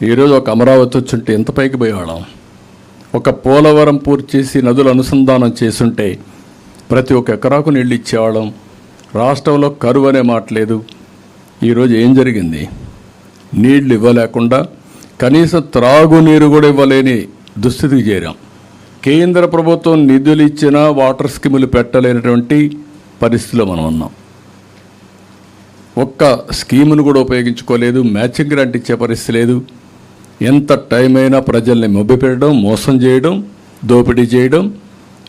ఈరోజు ఒక అమరావతి వచ్చుంటే ఎంత పైకి పోయేవాళ్ళం. ఒక పోలవరం పూర్తి చేసి నదుల అనుసంధానం చేసుంటే ప్రతి ఒక్క ఎకరాకు నీళ్ళు ఇచ్చేవాళ్ళం. రాష్ట్రంలో కరువు అనే మాట లేదు. ఈరోజు ఏం జరిగింది? నీళ్లు ఇవ్వలేకుండా కనీసం త్రాగునీరు కూడా ఇవ్వలేని దుస్థితికి చేరాం. కేంద్ర ప్రభుత్వం నిధులు ఇచ్చినా వాటర్ స్కీములు పెట్టలేనటువంటి పరిస్థితిలో మనం ఉన్నాం. ఒక్క స్కీమును కూడా ఉపయోగించుకోలేదు. మ్యాచింగ్ గ్రాంట్ ఇచ్చే పరిస్థితి లేదు. ఎంత టైం అయినా ప్రజల్ని మభ్యపెట్టడం, మోసం చేయడం, దోపిడీ చేయడం,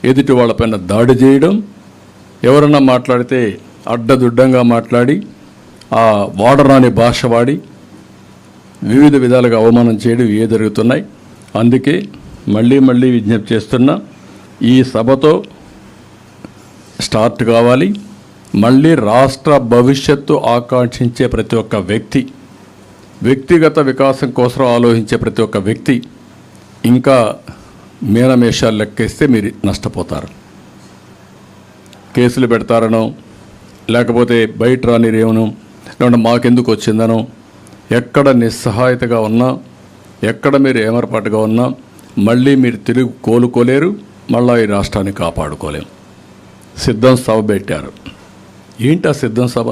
ఎదుటి వాళ్ళపైన దాడి చేయడం, ఎవరన్నా మాట్లాడితే అడ్డదుడ్డంగా మాట్లాడి ఆ వాడరాని భాష వాడి వివిధ విధాలుగా అవమానం చేయడం ఇవే జరుగుతున్నాయి. అందుకే మళ్ళీ విజ్ఞప్తి చేస్తున్నా, ఈ సభతో స్టార్ట్ కావాలి. మళ్ళీ రాష్ట్ర భవిష్యత్తు ఆకాంక్షించే ప్రతి ఒక్క వ్యక్తి, వ్యక్తిగత వికాసం కోసం ఆలోచించే ప్రతి ఒక్క వ్యక్తి ఇంకా మీనమేషాలు లెక్కేస్తే మీరు నష్టపోతారు. కేసులు పెడతారనో, లేకపోతే బయట రానిరేమనో, లేకుంటే మాకెందుకు వచ్చిందనో, ఎక్కడ నిస్సహాయతగా ఉన్నా, ఎక్కడ మీరు ఏమరపాటుగా ఉన్నా మళ్ళీ మీరు తిరిగి కోలుకోలేరు. మళ్ళీ ఈ రాష్ట్రాన్ని కాపాడుకోలేము. సిద్ధం సభ పెట్టారు. ఏంటి ఆ సిద్ధం సభ?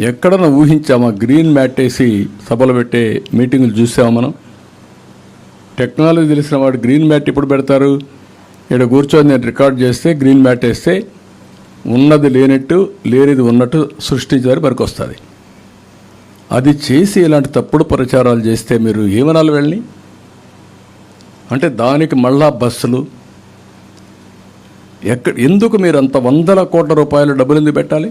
ఎక్కడన్నా ఊహించామా? గ్రీన్ మ్యాట్ వేసి సభలు పెట్టే మీటింగులు చూసామా మనం? టెక్నాలజీ తెలిసిన వాడు గ్రీన్ మ్యాట్ ఇప్పుడు పెడతారు. ఇక్కడ కూర్చొని నేను రికార్డ్ చేస్తే గ్రీన్ మ్యాట్ వేస్తే ఉన్నది లేనట్టు, లేనిది ఉన్నట్టు సృష్టించారు వరకు వస్తుంది. అది చేసి ఇలాంటి తప్పుడు ప్రచారాలు చేస్తే మీరు ఏమనాలి వెళ్ళి? అంటే దానికి మళ్ళా బస్సులు ఎందుకు? మీరు అంత 100 కోట్ల రూపాయలు డబ్బులు ఎందుకు పెట్టాలి?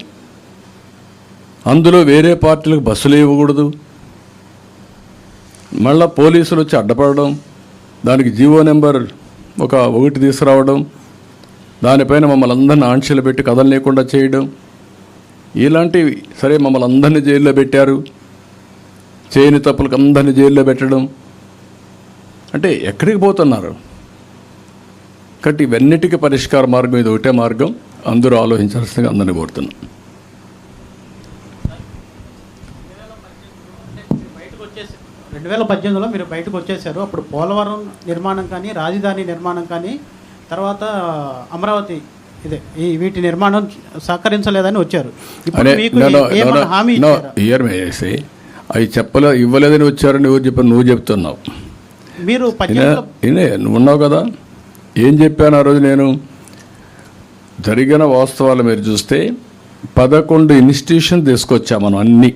అందులో వేరే పార్టీలకు బస్సులు ఇవ్వకూడదు. మళ్ళా పోలీసులు వచ్చి అడ్డపడడం, దానికి జీవో నెంబర్ ఒకటి తీసుకురావడం, దానిపైన మమ్మల్ని అందరినీ ఆంక్షలు పెట్టి కదలలేకుండా చేయడం, ఇలాంటివి. సరే, మమ్మల్ని అందరినీ జైల్లో పెట్టారు. చేయని తప్పులకు అందరినీ జైల్లో పెట్టడం అంటే ఎక్కడికి పోతున్నారు? కాబట్టి ఇవన్నిటికీ పరిష్కార మార్గం ఇది ఒకటే మార్గం. అందరూ ఆలోచించాల్సిందిగా అందరినీ కోరుతున్నాం. 2018లో మీరు బయటకు వచ్చేసారు. అప్పుడు పోలవరం నిర్మాణం కానీ, రాజధాని నిర్మాణం కానీ, తర్వాత అమరావతి వీటి నిర్మాణం సహకరించలేదని వచ్చారు. అవి ఇవ్వలేదని వచ్చారని ఎవరు చెప్పారు? నువ్వు చెప్తున్నావు. మీరు నువ్వు ఉన్నావు కదా. ఏం చెప్పాను ఆ రోజు? నేను జరిగిన వాస్తవాలు మీరు చూస్తే 11 ఇన్స్టిట్యూషన్ తీసుకొచ్చా మనం అన్నీ.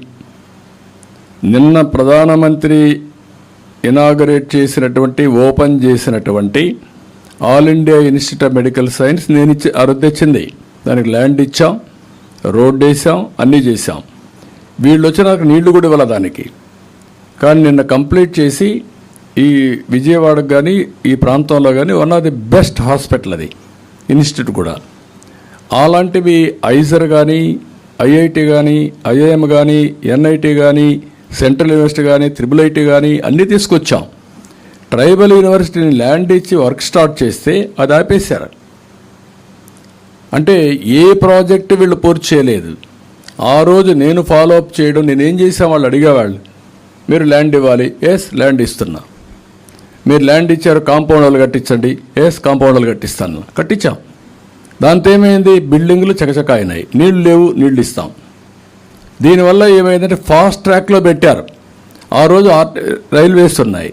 నిన్న ప్రధానమంత్రి ఇనాగరేట్ చేసినటువంటి, ఓపెన్ చేసినటువంటి all India institute of medical science నేను తెచ్చింది. దానికి ల్యాండ్ ఇచ్చాం, రోడ్ వేసాం, అన్నీ చేసాం. వీళ్ళు వచ్చి నాకు నీళ్లు కూడా ఇవ్వాలి దానికి. కానీ నిన్న కంప్లీట్ చేసి ఈ విజయవాడకు కానీ, ఈ ప్రాంతంలో కానీ one of the best hospital అది ఇన్స్టిట్యూట్ కూడా. అలాంటివి ఐజర్ కానీ, ఐఐటి కానీ, ఐఐఎం కానీ, ఎన్ఐటి కానీ, సెంట్రల్ యూనివర్సిటీ కానీ, IIIT కానీ అన్నీ తీసుకొచ్చాం. ట్రైబల్ యూనివర్సిటీని ల్యాండ్ ఇచ్చి వర్క్ స్టార్ట్ చేస్తే అది ఆపేశారు. అంటే ఏ ప్రాజెక్టు వీళ్ళు పూర్తి చేయలేదు. ఆ రోజు నేను ఫాలోఅప్ చేయడం, నేనేం చేసాం, వాళ్ళు అడిగేవాళ్ళు, మీరు ల్యాండ్ ఇవ్వాలి. ఎస్, ల్యాండ్ ఇస్తున్నా. మీరు ల్యాండ్ ఇచ్చారు, కాంపౌండ్ వాళ్ళు కట్టించండి. ఎస్, కాంపౌండ్ వాళ్ళు కట్టిస్తాను. కట్టించాం. దాంతో ఏమైంది? బిల్డింగులు చకచక అయినాయి. నీళ్లు లేవు, నీళ్ళు ఇస్తాం. దీనివల్ల ఏమైందంటే ఫాస్ట్ ట్రాక్లో పెట్టారు. ఆ రోజు రైల్వేస్ ఉన్నాయి.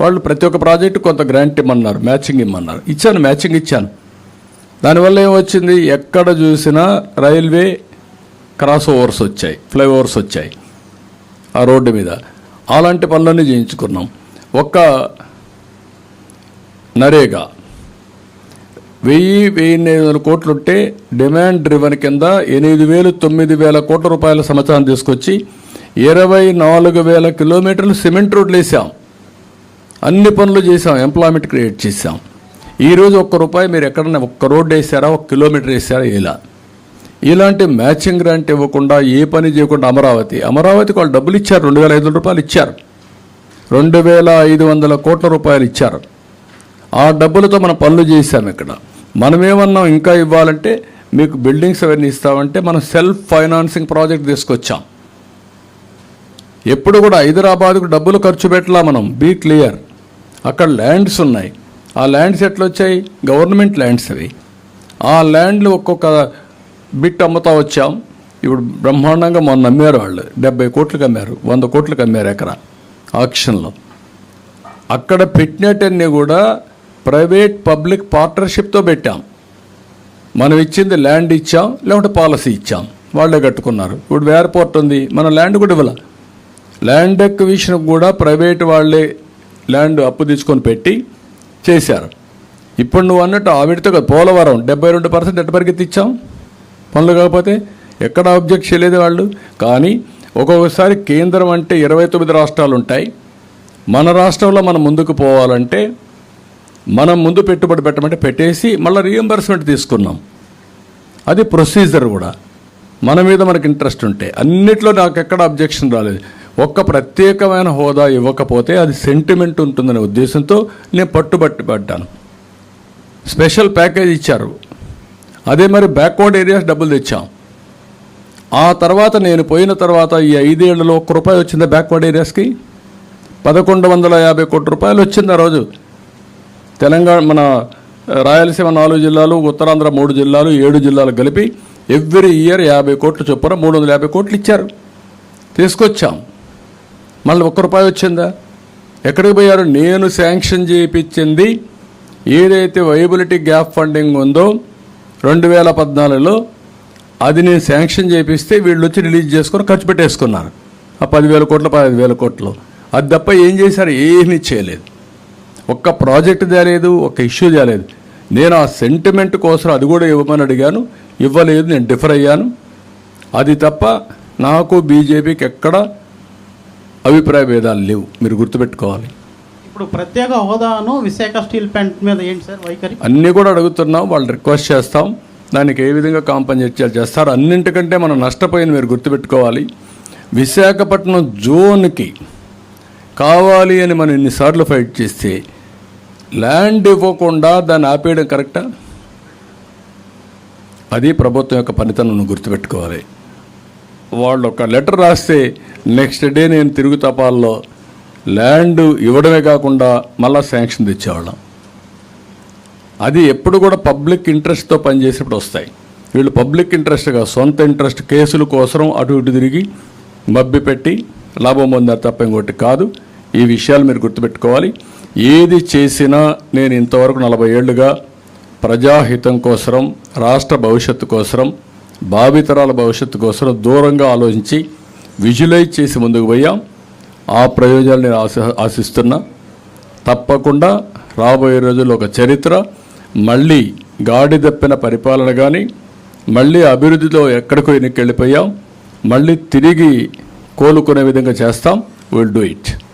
వాళ్ళు ప్రతి ఒక్క ప్రాజెక్టు కొంత గ్రాంట్ ఇమ్మన్నారు, మ్యాచింగ్ ఇమ్మన్నారు. ఇచ్చాను, మ్యాచింగ్ ఇచ్చాను. దానివల్ల ఏమొచ్చింది? ఎక్కడ చూసినా రైల్వే క్రాస్ ఓవర్స్ వచ్చాయి, ఫ్లైఓవర్స్ వచ్చాయి ఆ రోడ్డు మీద. అలాంటి పనులన్నీ చేయించుకున్నాం. ఒక్క నరేగా 1000-1500 కోట్లు ఉంటే డిమాండ్ డ్రివన్ కింద 8,000-9,000 కోట్ల రూపాయల సంవత్సరం తీసుకొచ్చి 24,000 కిలోమీటర్లు సిమెంట్ రోడ్లు వేసాం. అన్ని పనులు చేసాం, ఎంప్లాయ్మెంట్ క్రియేట్ చేసాం. ఈరోజు ₹1 మీరు ఎక్కడన్నా ఒక్క రోడ్డు వేసారా, 1 కిలోమీటర్ వేసారా? ఇలాంటి మ్యాచింగ్ గ్రాంట్ ఇవ్వకుండా, ఏ పని చేయకుండా అమరావతికి వాళ్ళు డబ్బులు ఇచ్చారు. ₹2,500 ఇచ్చారు. 2,500 కోట్ల రూపాయలు ఇచ్చారు. ఆ డబ్బులతో మనం పనులు చేశాం. ఇక్కడ మనమేమన్నాం, ఇంకా ఇవ్వాలంటే మీకు బిల్డింగ్స్ అవన్నీ ఇస్తామంటే మనం సెల్ఫ్ ఫైనాన్సింగ్ ప్రాజెక్ట్ తీసుకొచ్చాం. ఎప్పుడు కూడా హైదరాబాద్కు డబ్బులు ఖర్చు పెట్టలా మనం, బీ క్లియర్. అక్కడ ల్యాండ్స్ ఉన్నాయి. ఆ ల్యాండ్స్ ఎట్లా వచ్చాయి? గవర్నమెంట్ ల్యాండ్స్ అవి. ఆ ల్యాండ్లు ఒక్కొక్క బిట్ అమ్ముతా వచ్చాం. ఇప్పుడు బ్రహ్మాండంగా మొన్న అమ్మారు వాళ్ళు, 70 కోట్లకు అమ్మారు, 100 కోట్లకు అమ్మారు ఎకరా ఆక్షన్లో. అక్కడ పెట్టినట్టన్నీ కూడా ప్రైవేట్ పబ్లిక్ పార్ట్నర్షిప్తో పెట్టాం. మనం ఇచ్చింది ల్యాండ్ ఇచ్చాం, లేకుంటే పాలసీ ఇచ్చాం, వాళ్ళే కట్టుకున్నారు. ఇప్పుడు ఎయిర్పోర్ట్ ఉంది, మనం ల్యాండ్ కూడా ఇవ్వాల. ల్యాండ్ ఎక్విజిషన్ కూడా ప్రైవేట్ వాళ్ళే ల్యాండ్ అప్పు తీసుకొని పెట్టి చేశారు. ఇప్పుడు నువ్వు అన్నట్టు ఆవిడతో కదా పోలవరం 72% ఎట్ట పరిగెత్తి ఇచ్చాం పనులు కాకపోతే, ఎక్కడ ఆబ్జెక్ట్ చేయలేదు వాళ్ళు. కానీ ఒక్కొక్కసారి కేంద్రం అంటే 29 రాష్ట్రాలు ఉంటాయి. మన రాష్ట్రంలో మనం ముందుకు పోవాలంటే మనం ముందు పెట్టుబడి పెట్టమంటే పెట్టేసి మళ్ళీ రీఎంబర్స్మెంట్ తీసుకున్నాం. అది ప్రొసీజర్ కూడా. మన మీద మనకు ఇంట్రెస్ట్ ఉంటే అన్నిట్లో నాకు ఎక్కడ అబ్జెక్షన్ రాలేదు. ఒక్క ప్రత్యేకమైన హోదా ఇవ్వకపోతే అది సెంటిమెంట్ ఉంటుందనే ఉద్దేశంతో నేను పడ్డాను. స్పెషల్ ప్యాకేజ్ ఇచ్చారు. అదే మరి బ్యాక్వర్డ్ ఏరియాస్ డబ్బులు తెచ్చాం. ఆ తర్వాత నేను పోయిన తర్వాత ఈ 5 ఏళ్లలో ₹1 వచ్చిందా బ్యాక్వర్డ్ ఏరియాస్కి? 1150 కోట్ల రూపాయలు వచ్చింది ఆ రోజు. తెలంగాణ, మన రాయలసీమ 4 జిల్లాలు, ఉత్తరాంధ్ర 3 జిల్లాలు, 7 జిల్లాలు కలిపి ఎవ్రీ ఇయర్ 50 కోట్ల చొప్పున 350 కోట్లు ఇచ్చారు. తీసుకొచ్చాం. మళ్ళీ ₹1 వచ్చిందా? ఎక్కడికి పోయారు? నేను శాంక్షన్ చేయించింది ఏదైతే వైబిలిటీ గ్యాప్ ఫండింగ్ ఉందో 2014లో, అది నేను శాంక్షన్ చేపిస్తే వీళ్ళు వచ్చి రిలీజ్ చేసుకొని ఖర్చు పెట్టేసుకున్నారు. ఆ 10,000 కోట్లు 15,000 కోట్లు. అది తప్ప ఏం చేశారు? ఏమీ చేయలేదు. ఒక్క ప్రాజెక్ట్ తేలేదు, ఒక్క ఇష్యూ తేలేదు. నేను ఆ సెంటిమెంట్ కోసం అది కూడా ఇవ్వమని అడిగాను, ఇవ్వలేదు. నేను డిఫర్ అయ్యాను. అది తప్ప నాకు బీజేపీకి ఎక్కడ అభిప్రాయ భేదాలు లేవు. మీరు గుర్తుపెట్టుకోవాలి. ఇప్పుడు ప్రత్యేక హోదాను విశాఖ స్టీల్ ప్లాంట్ మీద ఏంటి సార్ వైఖరి? అన్నీ కూడా అడుగుతున్నాం, వాళ్ళు రిక్వెస్ట్ చేస్తాం. దానికి ఏ విధంగా కాంపన్సేట్ చేస్తారు. అన్నింటికంటే మనం నష్టపోయింది మీరు గుర్తుపెట్టుకోవాలి. విశాఖపట్నం జోన్కి కావాలి అని మనం ఎన్నిసార్లు ఫైట్ చేస్తే ల్యాండ్ ఇవ్వకుండా దాన్ని ఆపేయడం కరెక్టా? అది ప్రభుత్వం యొక్క పనితనం గుర్తుపెట్టుకోవాలి. వాళ్ళు ఒక లెటర్ రాస్తే నెక్స్ట్ డే నేను తిరుగు తపాల్లో ల్యాండ్ ఇవ్వడమే కాకుండా మళ్ళా శాంక్షన్ తెచ్చేవాళ్ళం. అది ఎప్పుడు కూడా పబ్లిక్ ఇంట్రెస్ట్తో పనిచేసేప్పుడు వస్తాయి. వీళ్ళు పబ్లిక్ ఇంట్రెస్ట్గా సొంత ఇంట్రెస్ట్ కేసుల కోసం అటు ఇటు తిరిగి మభ్యపెట్టి లాభం పొందారు తప్ప ఇంకోటి కాదు. ఈ విషయాలు మీరు గుర్తుపెట్టుకోవాలి. ఏది చేసినా నేను ఇంతవరకు 40 ఏళ్లుగా ప్రజాహితం కోసం, రాష్ట్ర భవిష్యత్తు కోసం, భావితరాల భవిష్యత్తు కోసం దూరంగా ఆలోచించి విజువలైజ్ చేసి ముందుకు పోయాం. ఆ ప్రయోజనాలు నేను ఆశిస్తున్నా. తప్పకుండా రాబోయే రోజుల్లో ఒక చరిత్ర, మళ్ళీ గాడి తప్పిన పరిపాలన కానీ, మళ్ళీ అభివృద్ధిలో ఎక్కడికో వెళ్ళిపోయాం, మళ్ళీ తిరిగి కోలుకునే విధంగా చేస్తాం. Will do it.